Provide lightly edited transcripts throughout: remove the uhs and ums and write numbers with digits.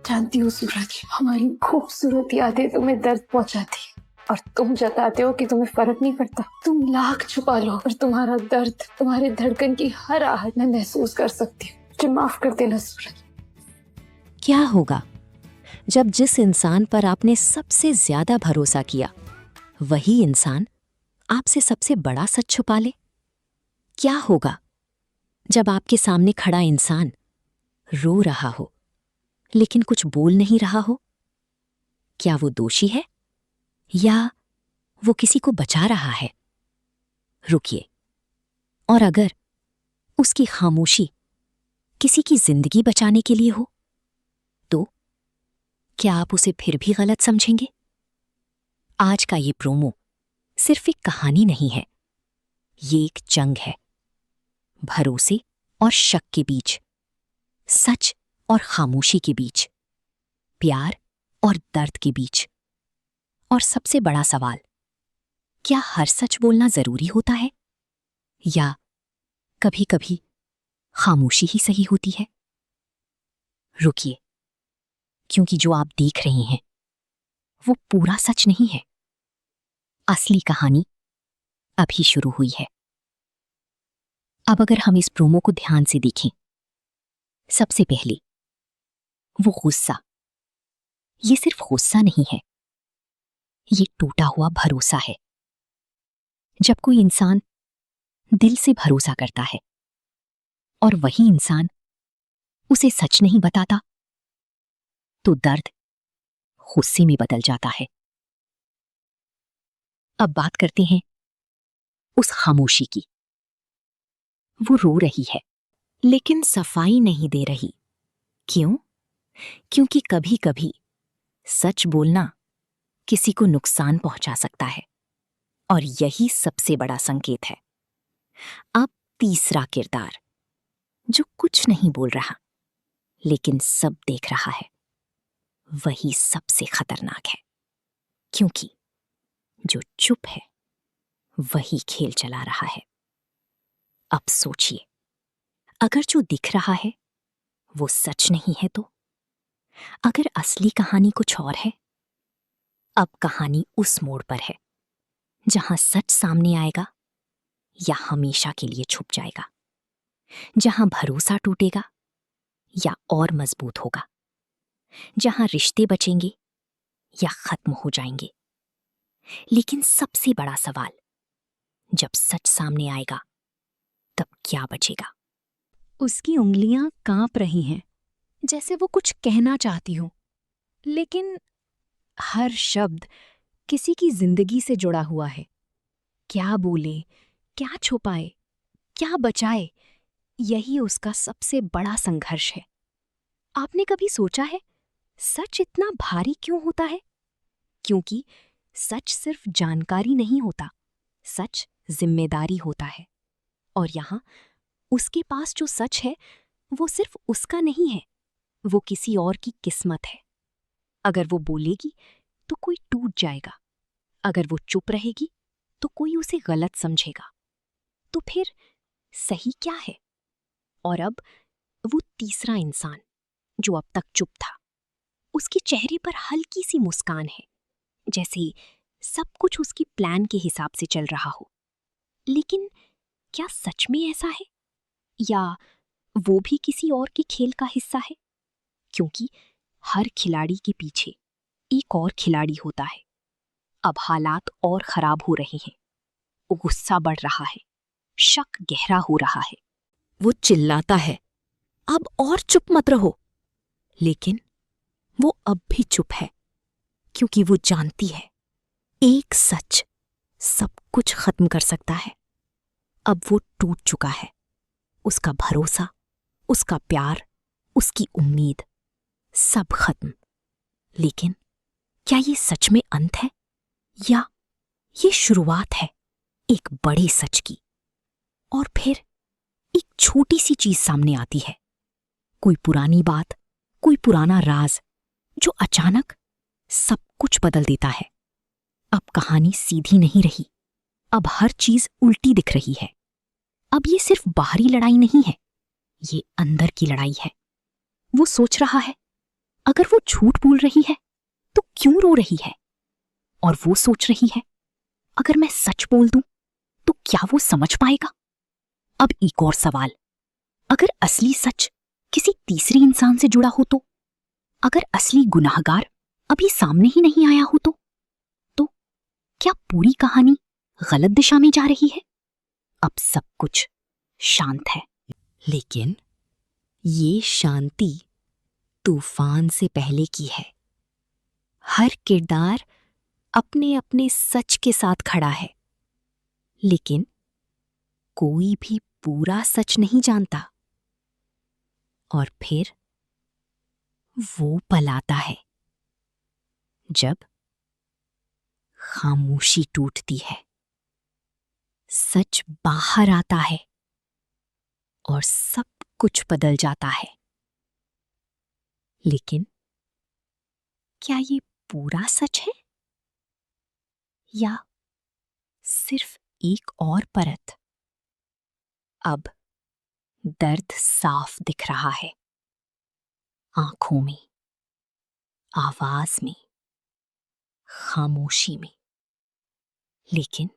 जानती हूँ सूरज, हमारी खूबसूरत यादें तुम्हें दर्द पहुंचाती है और तुम जताते हो कि तुम्हें फर्क नहीं पड़ता। तुम लाख छुपा लो और तुम्हारा दर्द, तुम्हारे धड़कन की हर आहट में महसूस कर सकती हूँ। मुझे माफ कर देना सूरज। क्या होगा जब जिस इंसान पर आपने सबसे ज्यादा भरोसा किया वही इंसान आपसे सबसे बड़ा सच छुपा ले? क्या होगा जब आपके सामने खड़ा इंसान रो रहा हो लेकिन कुछ बोल नहीं रहा हो? क्या वो दोषी है या वो किसी को बचा रहा है? रुकिए, और अगर उसकी खामोशी किसी की जिंदगी बचाने के लिए हो तो क्या आप उसे फिर भी गलत समझेंगे? आज का ये प्रोमो सिर्फ एक कहानी नहीं है, ये एक जंग है। भरोसे और शक के बीच, सच और खामोशी के बीच, प्यार और दर्द के बीच। और सबसे बड़ा सवाल, क्या हर सच बोलना जरूरी होता है या कभी कभी खामोशी ही सही होती है? रुकिए, क्योंकि जो आप देख रही हैं वो पूरा सच नहीं है। असली कहानी अभी शुरू हुई है। अब अगर हम इस प्रोमो को ध्यान से देखें, सबसे पहले वो गुस्सा, ये सिर्फ गुस्सा नहीं है, ये टूटा हुआ भरोसा है। जब कोई इंसान दिल से भरोसा करता है और वही इंसान उसे सच नहीं बताता तो दर्द गुस्से में बदल जाता है। अब बात करते हैं उस खामोशी की। वो रो रही है लेकिन सफाई नहीं दे रही। क्यों? क्योंकि कभी कभी सच बोलना किसी को नुकसान पहुंचा सकता है और यही सबसे बड़ा संकेत है। अब तीसरा किरदार, जो कुछ नहीं बोल रहा लेकिन सब देख रहा है, वही सबसे खतरनाक है, क्योंकि जो चुप है वही खेल चला रहा है। अब सोचिए, अगर जो दिख रहा है वो सच नहीं है तो? अगर असली कहानी कुछ और है? अब कहानी उस मोड़ पर है जहां सच सामने आएगा या हमेशा के लिए छुप जाएगा, जहां भरोसा टूटेगा या और मजबूत होगा, जहां रिश्ते बचेंगे या खत्म हो जाएंगे। लेकिन सबसे बड़ा सवाल, जब सच सामने आएगा तब क्या बचेगा? उसकी उंगलियां कांप रही हैं, जैसे वो कुछ कहना चाहती हो, लेकिन हर शब्द किसी की जिंदगी से जुड़ा हुआ है। क्या बोले, क्या छुपाए, क्या बचाए, यही उसका सबसे बड़ा संघर्ष है। आपने कभी सोचा है सच इतना भारी क्यों होता है? क्योंकि सच सिर्फ जानकारी नहीं होता, सच जिम्मेदारी होता है। और यहां उसके पास जो सच है वो सिर्फ उसका नहीं है, वो किसी और की किस्मत है। अगर वो बोलेगी तो कोई टूट जाएगा, अगर वो चुप रहेगी तो कोई उसे गलत समझेगा। तो फिर सही क्या है? और अब वो तीसरा इंसान जो अब तक चुप था, उसके चेहरे पर हल्की सी मुस्कान है, जैसे सब कुछ उसकी प्लान के हिसाब से चल रहा हो। लेकिन क्या सच में ऐसा है या वो भी किसी और के खेल का हिस्सा है? क्योंकि हर खिलाड़ी के पीछे एक और खिलाड़ी होता है। अब हालात और खराब हो रहे हैं, गुस्सा बढ़ रहा है, शक गहरा हो रहा है। वो चिल्लाता है, अब और चुप मत रहो। लेकिन वो अब भी चुप है, क्योंकि वो जानती है एक सच सब कुछ खत्म कर सकता है। अब वो टूट चुका है, उसका भरोसा, उसका प्यार, उसकी उम्मीद, सब खत्म। लेकिन क्या ये सच में अंत है या ये शुरुआत है एक बड़े सच की? और फिर एक छोटी सी चीज सामने आती है, कोई पुरानी बात, कोई पुराना राज जो अचानक सब कुछ बदल देता है। अब कहानी सीधी नहीं रही, अब हर चीज उल्टी दिख रही है। अब ये सिर्फ बाहरी लड़ाई नहीं है, ये अंदर की लड़ाई है। वो सोच रहा है अगर वो झूठ बोल रही है तो क्यों रो रही है? और वो सोच रही है, अगर मैं सच बोल दूं तो क्या वो समझ पाएगा? अब एक और सवाल, अगर असली सच किसी तीसरे इंसान से जुड़ा हो तो? अगर असली गुनाहगार अभी सामने ही नहीं आया हो तो क्या पूरी कहानी गलत दिशा में जा रही है? अब सब कुछ शांत है, लेकिन ये शांति तूफान से पहले की है। हर किरदार अपने अपने सच के साथ खड़ा है, लेकिन कोई भी पूरा सच नहीं जानता। और फिर वो पल आता है जब खामोशी टूटती है, सच बाहर आता है और सब कुछ बदल जाता है। लेकिन क्या ये पूरा सच है या सिर्फ एक और परत? अब दर्द साफ दिख रहा है, आंखों में, आवाज में, खामोशी में। लेकिन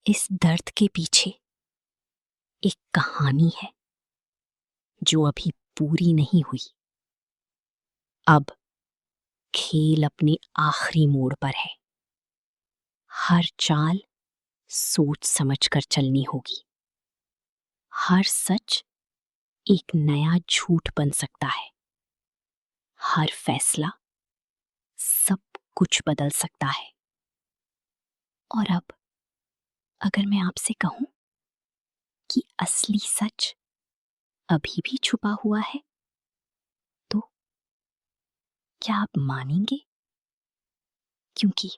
इस दर्द के पीछे एक कहानी है जो अभी पूरी नहीं हुई। अब खेल अपने आखिरी मोड़ पर है। हर चाल सोच समझकर चलनी होगी। हर सच एक नया झूठ बन सकता है। हर फैसला सब कुछ बदल सकता है। और अब अगर मैं आपसे कहूं कि असली सच अभी भी छुपा हुआ है, तो क्या आप मानेंगे? क्योंकि